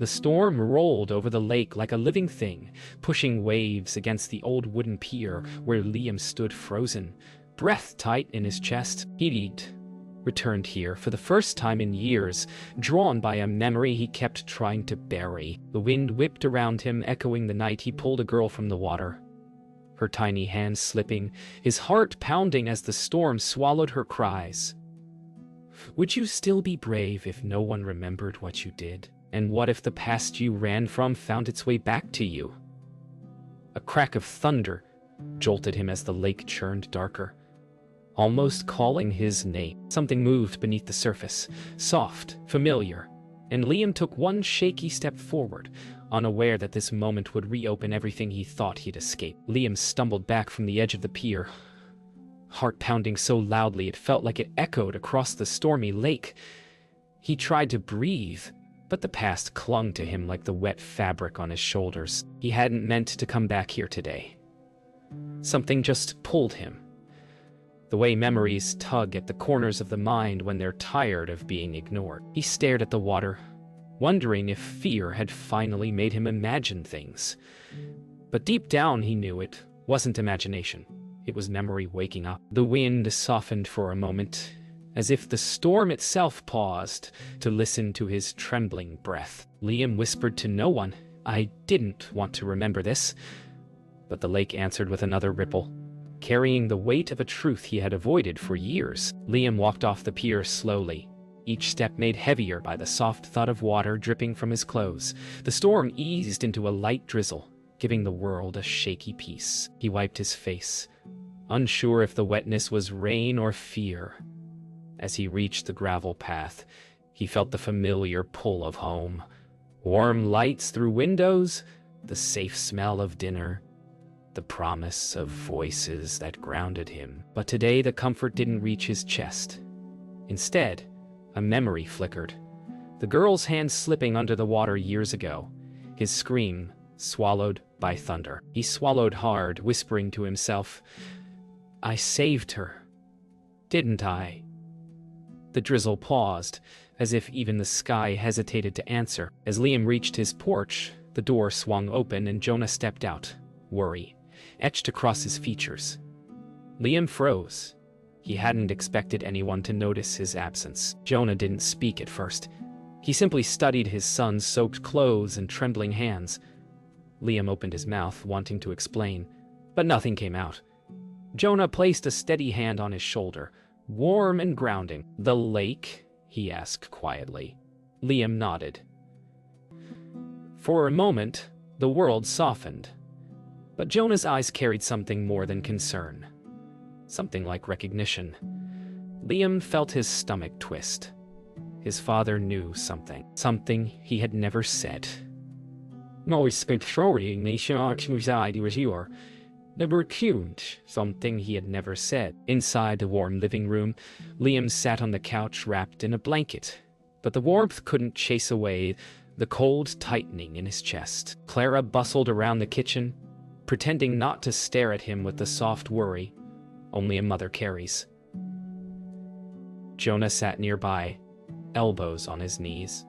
The storm rolled over the lake like a living thing, pushing waves against the old wooden pier where Liam stood frozen, breath tight in his chest. He'd returned here for the first time in years, drawn by a memory he kept trying to bury. The wind whipped around him, echoing the night he pulled a girl from the water, her tiny hands slipping, his heart pounding as the storm swallowed her cries. Would you still be brave if no one remembered what you did? And what if the past you ran from found its way back to you? A crack of thunder jolted him as the lake churned darker, almost calling his name. Something moved beneath the surface, soft, familiar, and Liam took one shaky step forward, unaware that this moment would reopen everything he thought he'd escaped. Liam stumbled back from the edge of the pier, heart pounding so loudly it felt like it echoed across the stormy lake. He tried to breathe, but the past clung to him like the wet fabric on his shoulders. He hadn't meant to come back here today. Something just pulled him, the way memories tug at the corners of the mind when they're tired of being ignored. He stared at the water, wondering if fear had finally made him imagine things. But deep down he knew it wasn't imagination. It was memory waking up. The wind softened for a moment, as if the storm itself paused to listen to his trembling breath. Liam whispered to no one, "I didn't want to remember this." But the lake answered with another ripple, carrying the weight of a truth he had avoided for years. Liam walked off the pier slowly, each step made heavier by the soft thud of water dripping from his clothes. The storm eased into a light drizzle, giving the world a shaky peace. He wiped his face, unsure if the wetness was rain or fear. As he reached the gravel path, he felt the familiar pull of home. Warm lights through windows, the safe smell of dinner, the promise of voices that grounded him. But today the comfort didn't reach his chest. Instead, a memory flickered. The girl's hand slipping under the water years ago, his scream swallowed by thunder. He swallowed hard, whispering to himself, "I saved her, didn't I?" The drizzle paused, as if even the sky hesitated to answer. As Liam reached his porch, the door swung open and Jonah stepped out, worry etched across his features. Liam froze. He hadn't expected anyone to notice his absence. Jonah didn't speak at first. He simply studied his son's soaked clothes and trembling hands. Liam opened his mouth, wanting to explain, but nothing came out. Jonah placed a steady hand on his shoulder, warm and grounding. "The lake?" he asked quietly. Liam nodded. For a moment, the world softened, but Jonah's eyes carried something more than concern. Something like recognition. Liam felt his stomach twist. His father knew something. Something he had never said. Something he had never said. Inside the warm living room, Liam sat on the couch wrapped in a blanket, but the warmth couldn't chase away the cold tightening in his chest. Clara bustled around the kitchen, pretending not to stare at him with the soft worry only a mother carries. Jonah sat nearby, elbows on his knees,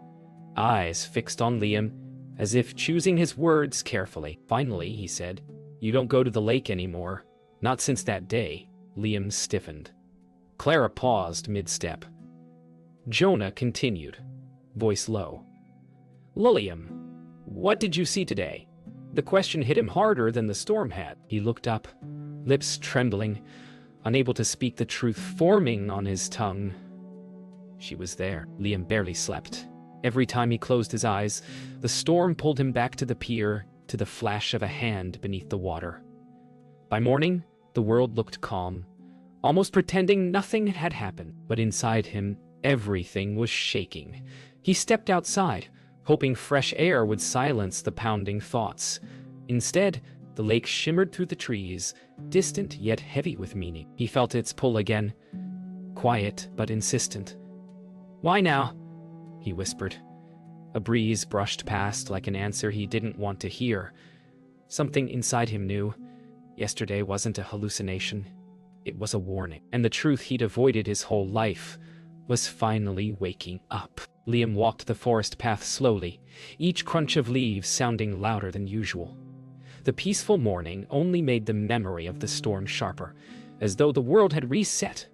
eyes fixed on Liam, as if choosing his words carefully. Finally, he said, "You don't go to the lake anymore. Not since that day." Liam stiffened. Clara paused mid-step. Jonah continued, voice low. "Liam, what did you see today?" The question hit him harder than the storm had. He looked up, lips trembling, unable to speak, the truth forming on his tongue. She was there. Liam barely slept. Every time he closed his eyes, the storm pulled him back to the pier, to the flash of a hand beneath the water. By morning, the world looked calm, almost pretending nothing had happened. But inside him, everything was shaking. He stepped outside, hoping fresh air would silence the pounding thoughts. Instead, the lake shimmered through the trees, distant yet heavy with meaning. He felt its pull again, quiet but insistent. "Why now?" he whispered. A breeze brushed past like an answer he didn't want to hear. Something inside him knew. Yesterday wasn't a hallucination. It was a warning. And the truth he'd avoided his whole life was finally waking up. Liam walked the forest path slowly, each crunch of leaves sounding louder than usual. The peaceful morning only made the memory of the storm sharper, as though the world had reset,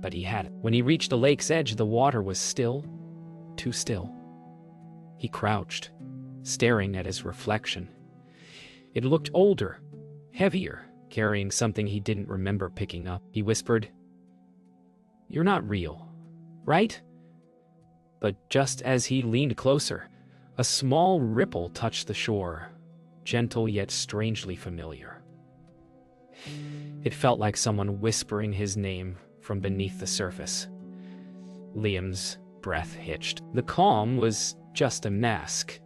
but he hadn't. When he reached the lake's edge, the water was still, too still. He crouched, staring at his reflection. It looked older, heavier, carrying something he didn't remember picking up. He whispered, "You're not real, right?" But just as he leaned closer, a small ripple touched the shore, gentle yet strangely familiar. It felt like someone whispering his name from beneath the surface. Liam's breath hitched. The calm was just a mask.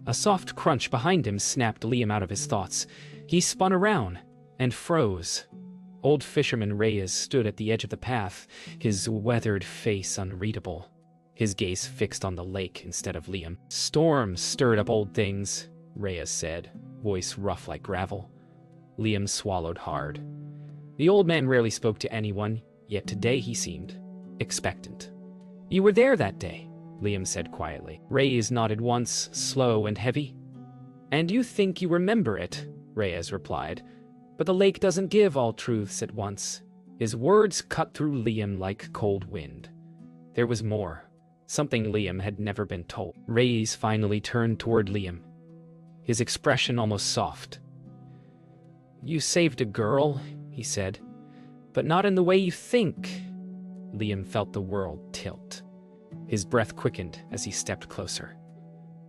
A soft crunch behind him snapped Liam out of his thoughts. He spun around and froze. Old fisherman Reyes stood at the edge of the path, his weathered face unreadable, his gaze fixed on the lake instead of Liam. "Storms stirred up old things," Reyes said, voice rough like gravel. Liam swallowed hard. The old man rarely spoke to anyone, yet today he seemed expectant. "You were there that day," Liam said quietly. Reyes nodded once, slow and heavy. "And you think you remember it," Reyes replied. "But the lake doesn't give all truths at once." His words cut through Liam like cold wind. There was more, something Liam had never been told. Reyes finally turned toward Liam, his expression almost soft. "You saved a girl," he said, "but not in the way you think." Liam felt the world tilt. His breath quickened as he stepped closer.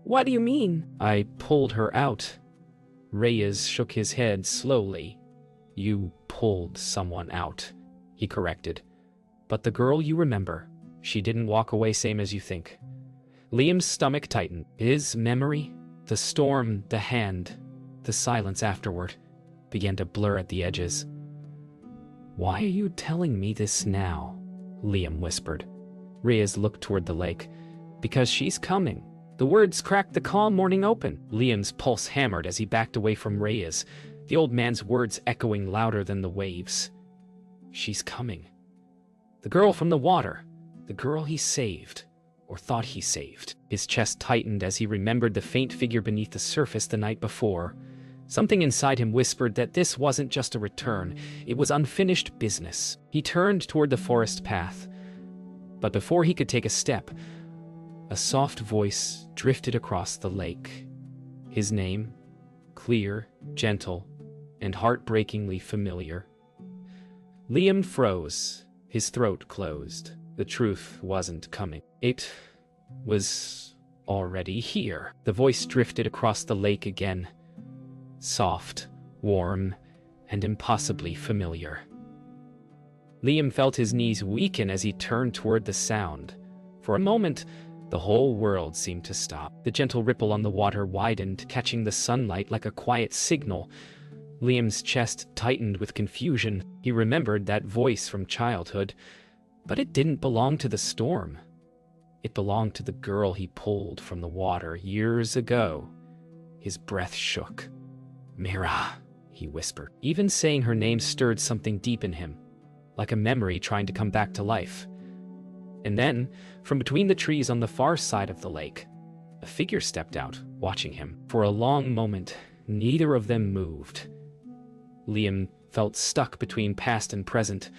"What do you mean?" "I pulled her out." Reyes shook his head slowly. "You pulled someone out," he corrected. "But the girl you remember, she didn't walk away same as you think." Liam's stomach tightened. His memory, the storm, the hand, the silence afterward, began to blur at the edges. "Why are you telling me this now?" Liam whispered. Reyes looked toward the lake. "Because she's coming." The words cracked the calm morning open. Liam's pulse hammered as he backed away from Reyes, the old man's words echoing louder than the waves. She's coming. The girl from the water. The girl he saved, or thought he saved. His chest tightened as he remembered the faint figure beneath the surface the night before. Something inside him whispered that this wasn't just a return, it was unfinished business. He turned toward the forest path, but before he could take a step, a soft voice drifted across the lake. His name, clear, gentle, and heartbreakingly familiar. Liam froze, his throat closed. The truth wasn't coming. It was already here. The voice drifted across the lake again. Soft, warm, and impossibly familiar. Liam felt his knees weaken as he turned toward the sound. For a moment, the whole world seemed to stop. The gentle ripple on the water widened, catching the sunlight like a quiet signal. Liam's chest tightened with confusion. He remembered that voice from childhood, but it didn't belong to the storm. It belonged to the girl he pulled from the water years ago. His breath shook. "Mira," he whispered. Even saying her name stirred something deep in him, like a memory trying to come back to life. And then, from between the trees on the far side of the lake, a figure stepped out, watching him. For a long moment, neither of them moved. Liam felt stuck between past and present,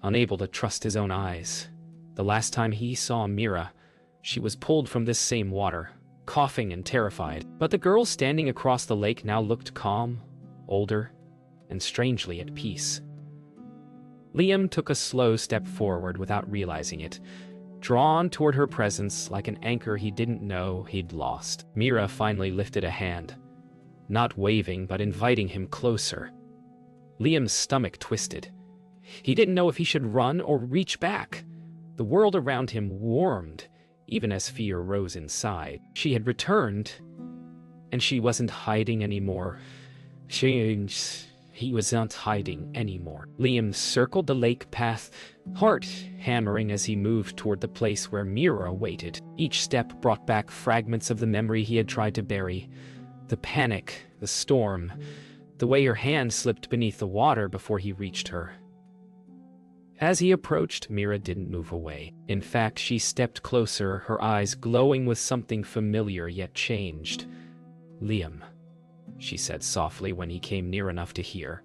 unable to trust his own eyes. The last time he saw Mira, she was pulled from this same water, coughing and terrified. But the girl standing across the lake now looked calm, older, and strangely at peace. Liam took a slow step forward without realizing it, drawn toward her presence like an anchor he didn't know he'd lost. Mira finally lifted a hand, not waving but inviting him closer. Liam's stomach twisted. He didn't know if he should run or reach back. The world around him warmed, even as fear rose inside. She had returned, and she wasn't hiding anymore. He was not hiding anymore. Liam circled the lake path, heart hammering as he moved toward the place where Mira waited. Each step brought back fragments of the memory he had tried to bury. The panic, the storm, the way her hand slipped beneath the water before he reached her. As he approached, Mira didn't move away. In fact, she stepped closer, her eyes glowing with something familiar yet changed. "Liam," she said softly when he came near enough to hear.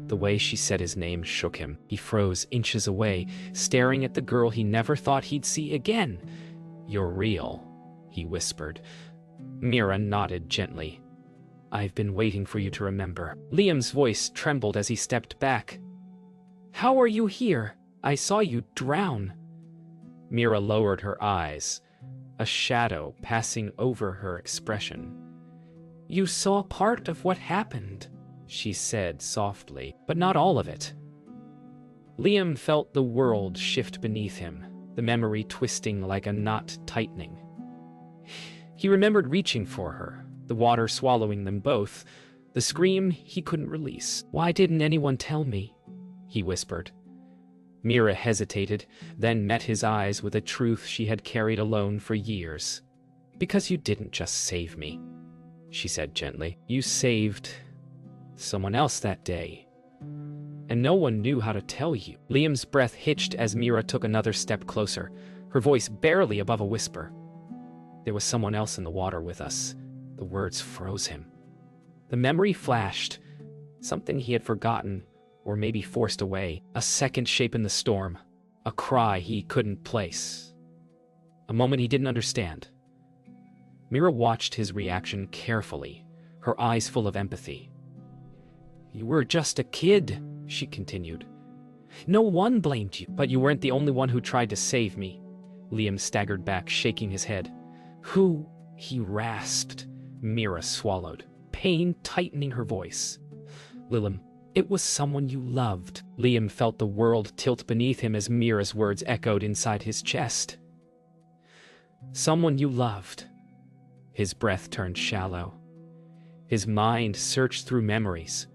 The way she said his name shook him. He froze inches away, staring at the girl he never thought he'd see again. "You're real," he whispered. Mira nodded gently. "I've been waiting for you to remember." Liam's voice trembled as he stepped back. "How are you here? I saw you drown." Mira lowered her eyes, a shadow passing over her expression. "You saw part of what happened," she said softly, "but not all of it." Liam felt the world shift beneath him, the memory twisting like a knot tightening. He remembered reaching for her, the water swallowing them both, the scream he couldn't release. "Why didn't anyone tell me?" he whispered. Mira hesitated, then met his eyes with a truth she had carried alone for years. "Because you didn't just save me," she said gently. "You saved someone else that day. And no one knew how to tell you." Liam's breath hitched as Mira took another step closer, her voice barely above a whisper. "There was someone else in the water with us." The words froze him. The memory flashed, something he had forgotten, or maybe forced away. A second shape in the storm, a cry he couldn't place. A moment he didn't understand. Mira watched his reaction carefully, her eyes full of empathy. "You were just a kid," she continued. "No one blamed you, but you weren't the only one who tried to save me." Liam staggered back, shaking his head. "Who?" he rasped. Mira swallowed, pain tightening her voice. "Liam, it was someone you loved." Liam felt the world tilt beneath him as Mira's words echoed inside his chest. "Someone you loved." His breath turned shallow. His mind searched through memories.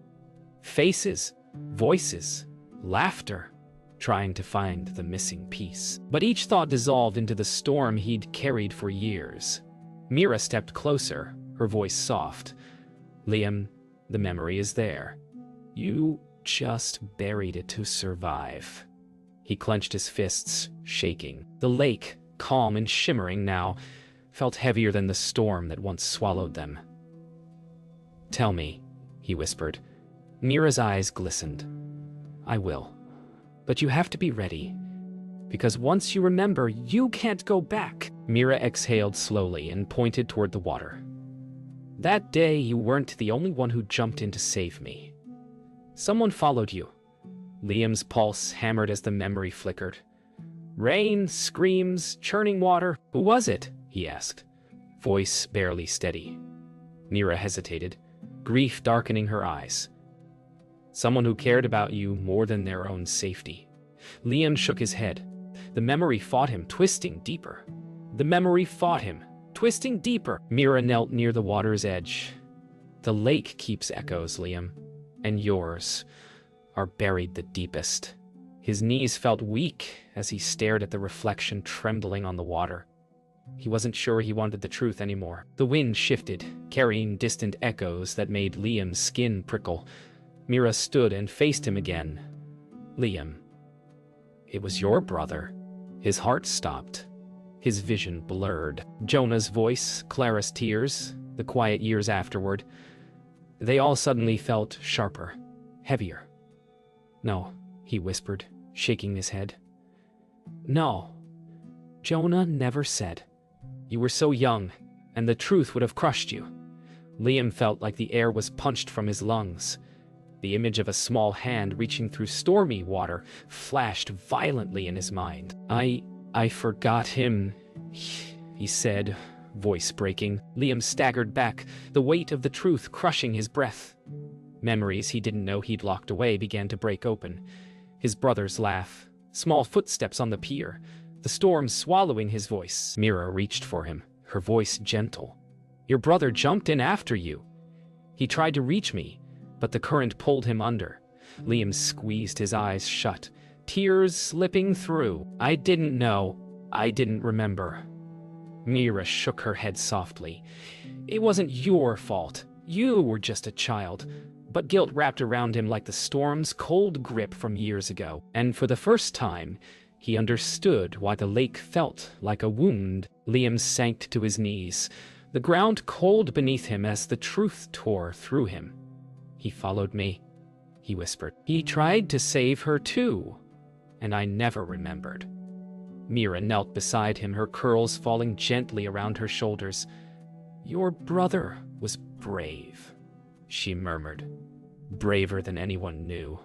Faces, voices, laughter, trying to find the missing piece. But each thought dissolved into the storm he'd carried for years. Mira stepped closer, her voice soft. "Liam, the memory is there. You just buried it to survive." He clenched his fists, shaking. The lake, calm and shimmering now, felt heavier than the storm that once swallowed them. "Tell me," he whispered. Mira's eyes glistened. "I will. But you have to be ready. Because once you remember, you can't go back." Mira exhaled slowly and pointed toward the water. "That day, you weren't the only one who jumped in to save me. Someone followed you." Liam's pulse hammered as the memory flickered. "Rain, screams, churning water. Who was it?" he asked, voice barely steady. Mira hesitated, grief darkening her eyes. "Someone who cared about you more than their own safety." Liam shook his head. The memory fought him, twisting deeper. The memory fought him, twisting deeper. Mira knelt near the water's edge. "The lake keeps echoes, Liam, and yours are buried the deepest." His knees felt weak as he stared at the reflection trembling on the water. He wasn't sure he wanted the truth anymore. The wind shifted, carrying distant echoes that made Liam's skin prickle. Mira stood and faced him again. "Liam, it was your brother." His heart stopped. His vision blurred. Jonah's voice, Clara's tears, the quiet years afterward. They all suddenly felt sharper, heavier. "No," he whispered, shaking his head. "No. Jonah never said. You were so young, and the truth would have crushed you." Liam felt like the air was punched from his lungs. The image of a small hand reaching through stormy water flashed violently in his mind. I forgot him," he said, voice breaking. Liam staggered back, the weight of the truth crushing his breath. Memories he didn't know he'd locked away began to break open. His brother's laugh, small footsteps on the pier, the storm swallowing his voice. Mira reached for him, her voice gentle. "Your brother jumped in after you. He tried to reach me, but the current pulled him under." Liam squeezed his eyes shut, tears slipping through. "I didn't know. I didn't remember." Mira shook her head softly. "It wasn't your fault. You were just a child. but guilt wrapped around him like the storm's cold grip from years ago. And for the first time, he understood why the lake felt like a wound. Liam sank to his knees, the ground cold beneath him as the truth tore through him. "He followed me," he whispered. "He tried to save her too, and I never remembered." Mira knelt beside him, her curls falling gently around her shoulders. "Your brother was brave," she murmured. "Braver than anyone knew."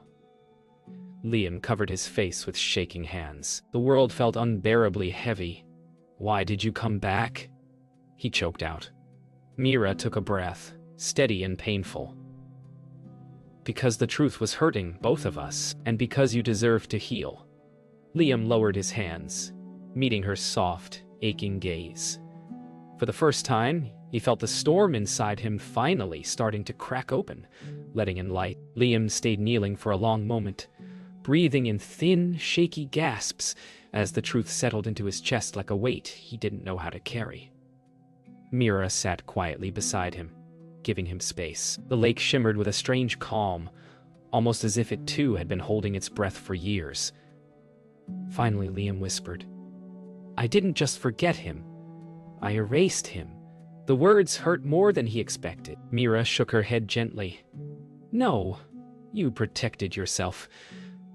Liam covered his face with shaking hands. The world felt unbearably heavy. "Why did you come back?" he choked out. Mira took a breath, steady and painful. "Because the truth was hurting both of us, and because you deserve to heal." Liam lowered his hands, meeting her soft, aching gaze. For the first time, he felt the storm inside him finally starting to crack open, letting in light. Liam stayed kneeling for a long moment, breathing in thin, shaky gasps as the truth settled into his chest like a weight he didn't know how to carry. Mira sat quietly beside him, giving him space. The lake shimmered with a strange calm, almost as if it too had been holding its breath for years. Finally, Liam whispered, "I didn't just forget him. I erased him." The words hurt more than he expected. Mira shook her head gently. "No, you protected yourself.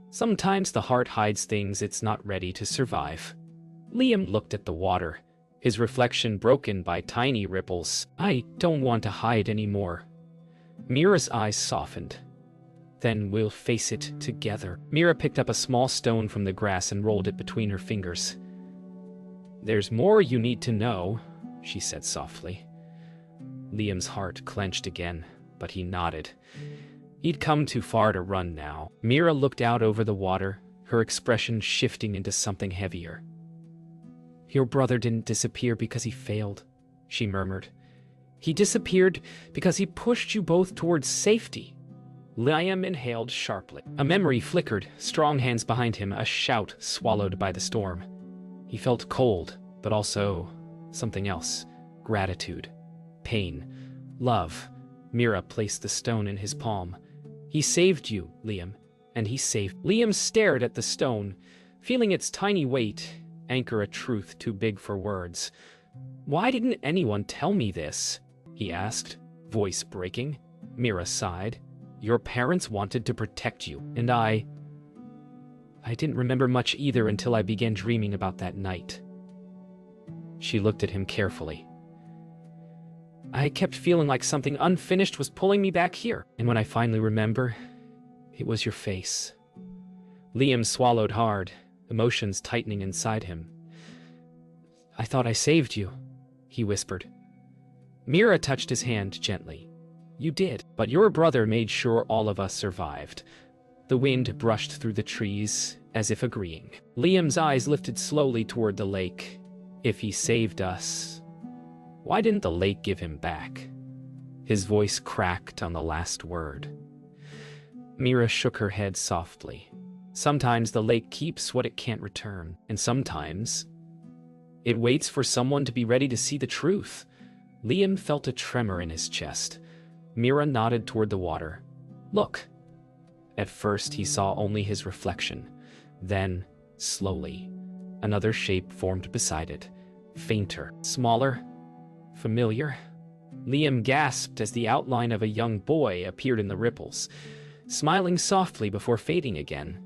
Sometimes the heart hides things it's not ready to survive." Liam looked at the water, his reflection broken by tiny ripples. "I don't want to hide anymore." Mira's eyes softened. "Then we'll face it together." Mira picked up a small stone from the grass and rolled it between her fingers. "There's more you need to know," she said softly. Liam's heart clenched again, but he nodded. He'd come too far to run now. Mira looked out over the water, her expression shifting into something heavier. "Your brother didn't disappear because he failed," she murmured. "He disappeared because he pushed you both towards safety." Liam inhaled sharply. A memory flickered, strong hands behind him, a shout swallowed by the storm. He felt cold, but also something else. Gratitude, pain, love. Mira placed the stone in his palm. "He saved you, Liam, and he saved..." Liam stared at the stone, feeling its tiny weight anchor a truth too big for words. "Why didn't anyone tell me this?" he asked, voice breaking. Mira sighed. "Your parents wanted to protect you, and I didn't remember much either until I began dreaming about that night." She looked at him carefully. "I kept feeling like something unfinished was pulling me back here, and when I finally remember, it was your face." Liam swallowed hard, emotions tightening inside him. "I thought I saved you," he whispered. Mira touched his hand gently. "You did, but your brother made sure all of us survived." The wind brushed through the trees, as if agreeing. Liam's eyes lifted slowly toward the lake. "If he saved us, why didn't the lake give him back?" His voice cracked on the last word. Mira shook her head softly. "Sometimes the lake keeps what it can't return, and sometimes it waits for someone to be ready to see the truth." Liam felt a tremor in his chest. Mira nodded toward the water. "Look." At first he saw only his reflection. Then, slowly, another shape formed beside it. Fainter, smaller, familiar. Liam gasped as the outline of a young boy appeared in the ripples, smiling softly before fading again.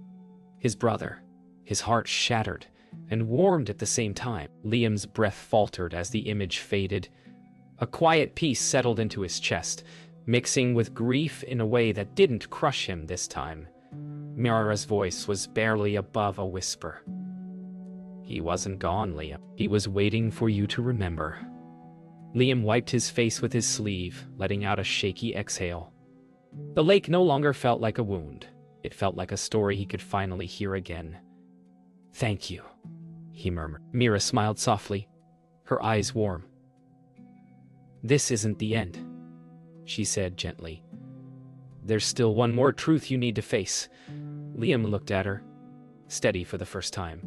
His brother. His heart shattered and warmed at the same time. Liam's breath faltered as the image faded. A quiet peace settled into his chest, mixing with grief in a way that didn't crush him this time. Mira's voice was barely above a whisper. "He wasn't gone, Liam. He was waiting for you to remember." Liam wiped his face with his sleeve, letting out a shaky exhale. The lake no longer felt like a wound. It felt like a story he could finally hear again. "Thank you," he murmured. Mira smiled softly, her eyes warm. "This isn't the end," she said gently. "There's still one more truth you need to face." Liam looked at her, steady for the first time.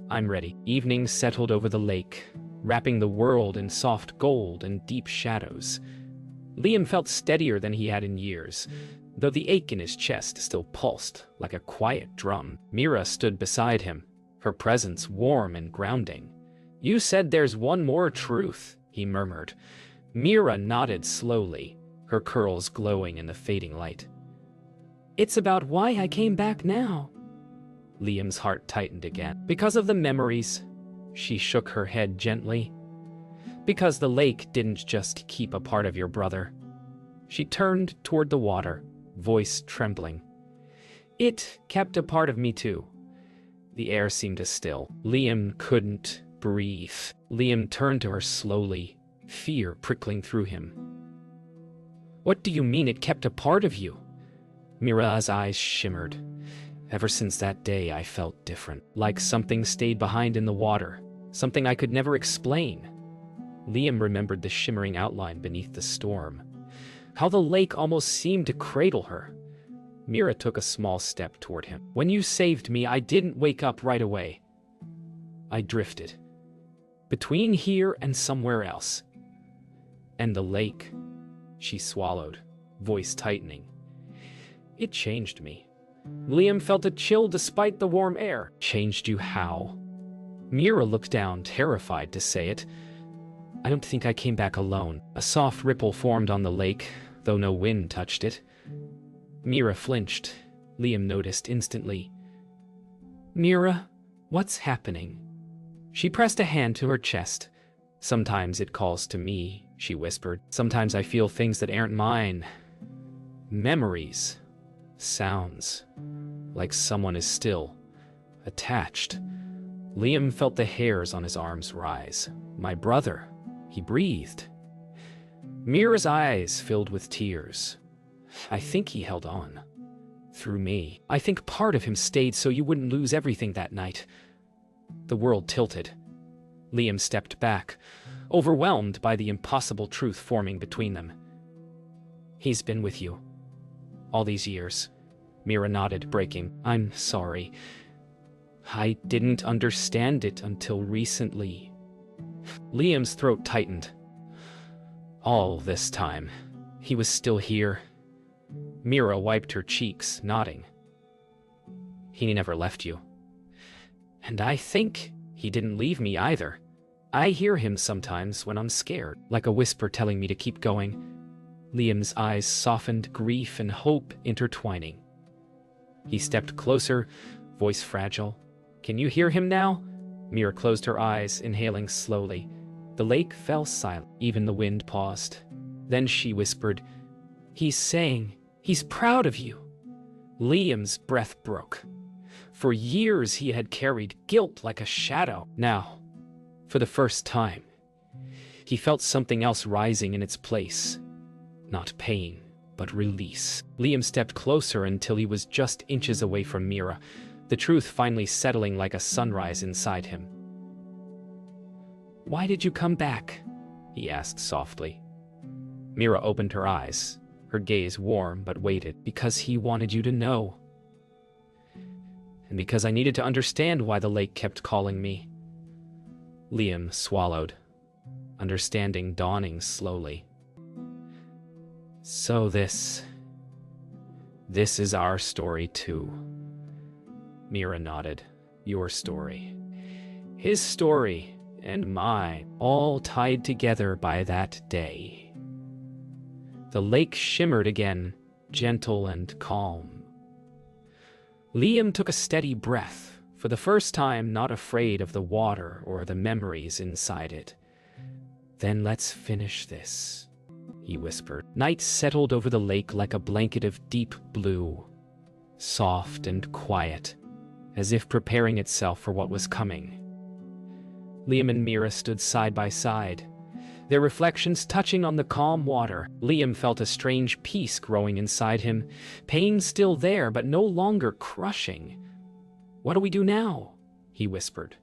"I'm ready." Evening settled over the lake, wrapping the world in soft gold and deep shadows. Liam felt steadier than he had in years, though the ache in his chest still pulsed like a quiet drum. Mira stood beside him, her presence warm and grounding. "You said there's one more truth," he murmured. Mira nodded slowly, her curls glowing in the fading light. "It's about why I came back now." Liam's heart tightened again. "Because of the memories." She shook her head gently. "Because the lake didn't just keep a part of your brother." She turned toward the water, voice trembling. "It kept a part of me too." The air seemed to still. Liam couldn't breathe. Liam turned to her slowly, fear prickling through him. "What do you mean it kept a part of you?" Mira's eyes shimmered. "Ever since that day, I felt different, like something stayed behind in the water, something I could never explain." Liam remembered the shimmering outline beneath the storm, how the lake almost seemed to cradle her. Mira took a small step toward him. "When you saved me, I didn't wake up right away. I drifted. Between here and somewhere else. And the lake," she swallowed, voice tightening. "It changed me." Liam felt a chill despite the warm air. "Changed you how?" Mira looked down, terrified to say it. "I don't think I came back alone." A soft ripple formed on the lake, though no wind touched it. Mira flinched. Liam noticed instantly. "Mira, what's happening?" She pressed a hand to her chest. "Sometimes it calls to me," she whispered. "Sometimes I feel things that aren't mine. Memories. Sounds. Like someone is still. Attached." Liam felt the hairs on his arms rise. "My brother." He breathed. Mira's eyes filled with tears. "I think he held on. Through me. I think part of him stayed so you wouldn't lose everything that night." The world tilted. Liam stepped back, overwhelmed by the impossible truth forming between them. "He's been with you. All these years." Mira nodded, breaking. "I'm sorry. I didn't understand it until recently." Liam's throat tightened. "All this time, he was still here." Mira wiped her cheeks, nodding. "He never left you." "And I think he didn't leave me either. I hear him sometimes when I'm scared, like a whisper telling me to keep going." Liam's eyes softened, grief and hope intertwining. He stepped closer, voice fragile. "Can you hear him now?" Mira closed her eyes, inhaling slowly. The lake fell silent. Even the wind paused. Then she whispered, "He's saying he's proud of you." Liam's breath broke. For years he had carried guilt like a shadow. Now, for the first time, he felt something else rising in its place. Not pain, but release. Liam stepped closer until he was just inches away from Mira, the truth finally settling like a sunrise inside him. "Why did you come back?" he asked softly. Mira opened her eyes, her gaze warm but weighted. "Because he wanted you to know. And because I needed to understand why the lake kept calling me." Liam swallowed, understanding dawning slowly. "So this is our story too." Mira nodded. "Your story. His story and mine, all tied together by that day." The lake shimmered again, gentle and calm. Liam took a steady breath, for the first time not afraid of the water or the memories inside it. "Then let's finish this," he whispered. Night settled over the lake like a blanket of deep blue, soft and quiet, as if preparing itself for what was coming. Liam and Mira stood side by side, their reflections touching on the calm water. Liam felt a strange peace growing inside him, pain still there but no longer crushing. "What do we do now?" he whispered.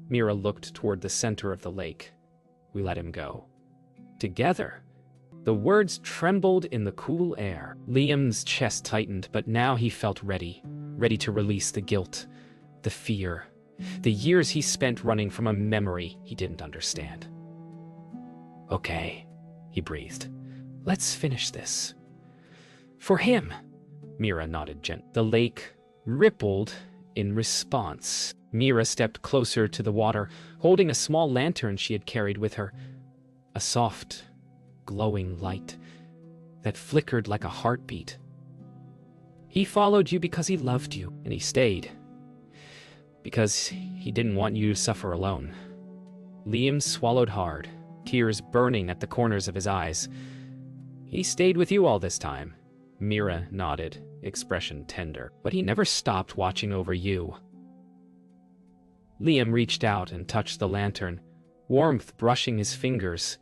Mira looked toward the center of the lake. "We let him go. Together." The words trembled in the cool air. Liam's chest tightened, but now he felt ready to release the guilt, the fear, the years he spent running from a memory he didn't understand. "Okay," he breathed. Let's finish this. For him. Mira nodded gently. The lake rippled in response. Mira stepped closer to the water, holding a small lantern she had carried with her. A soft, glowing light that flickered like a heartbeat. He followed you because he loved you, and he stayed. Because he didn't want you to suffer alone. Liam swallowed hard, tears burning at the corners of his eyes. He stayed with you all this time. Mira nodded, expression tender. But he never stopped watching over you. Liam reached out and touched the lantern, warmth brushing his fingers.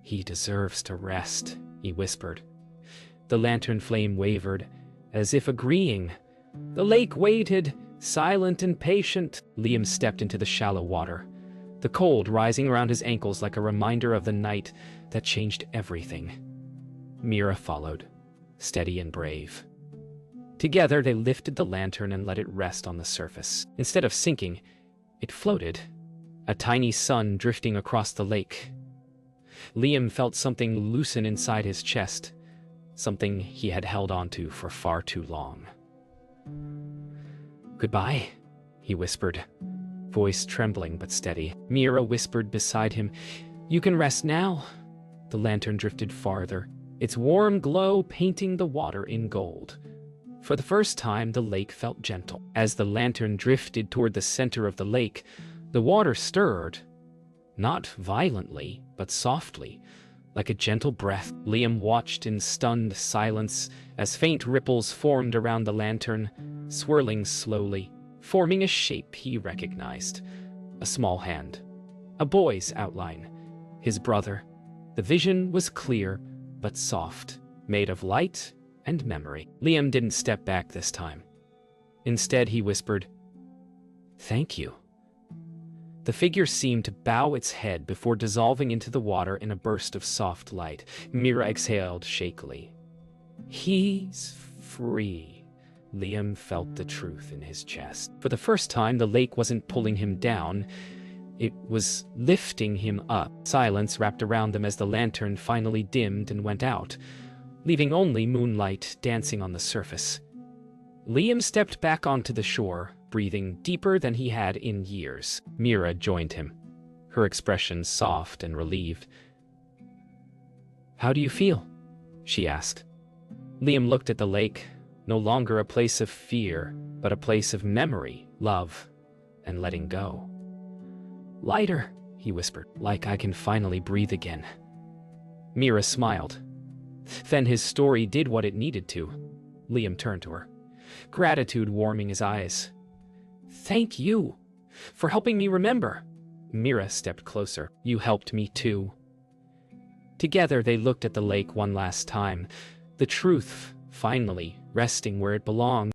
He deserves to rest, he whispered. The lantern flame wavered, as if agreeing. The lake waited, silent and patient. Liam stepped into the shallow water, the cold rising around his ankles like a reminder of the night that changed everything. Mira followed, steady and brave. Together they lifted the lantern and let it rest on the surface. Instead of sinking, it floated, a tiny sun drifting across the lake. Liam felt something loosen inside his chest, something he had held onto for far too long. Goodbye, he whispered, voice trembling but steady. Mira whispered beside him, You can rest now. The lantern drifted farther, its warm glow painting the water in gold. For the first time, the lake felt gentle. As the lantern drifted toward the center of the lake, the water stirred, not violently, but softly, like a gentle breath. Liam watched in stunned silence as faint ripples formed around the lantern, swirling slowly, forming a shape he recognized. A small hand, a boy's outline, his brother. The vision was clear, but soft, made of light and memory. Liam didn't step back this time. Instead, he whispered, Thank you. The figure seemed to bow its head before dissolving into the water in a burst of soft light. Mira exhaled shakily. He's free. Liam felt the truth in his chest. For the first time, the lake wasn't pulling him down. It was lifting him up. Silence wrapped around them as the lantern finally dimmed and went out, leaving only moonlight dancing on the surface. Liam stepped back onto the shore, breathing deeper than he had in years. Mira joined him, her expression soft and relieved. How do you feel? She asked. Liam looked at the lake, no longer a place of fear, but a place of memory, love, and letting go. Lighter, he whispered, like I can finally breathe again. Mira smiled. Then his story did what it needed to. Liam turned to her, gratitude warming his eyes. Thank you for helping me remember. Mira stepped closer. You helped me too. Together they looked at the lake one last time, the truth finally resting where it belonged.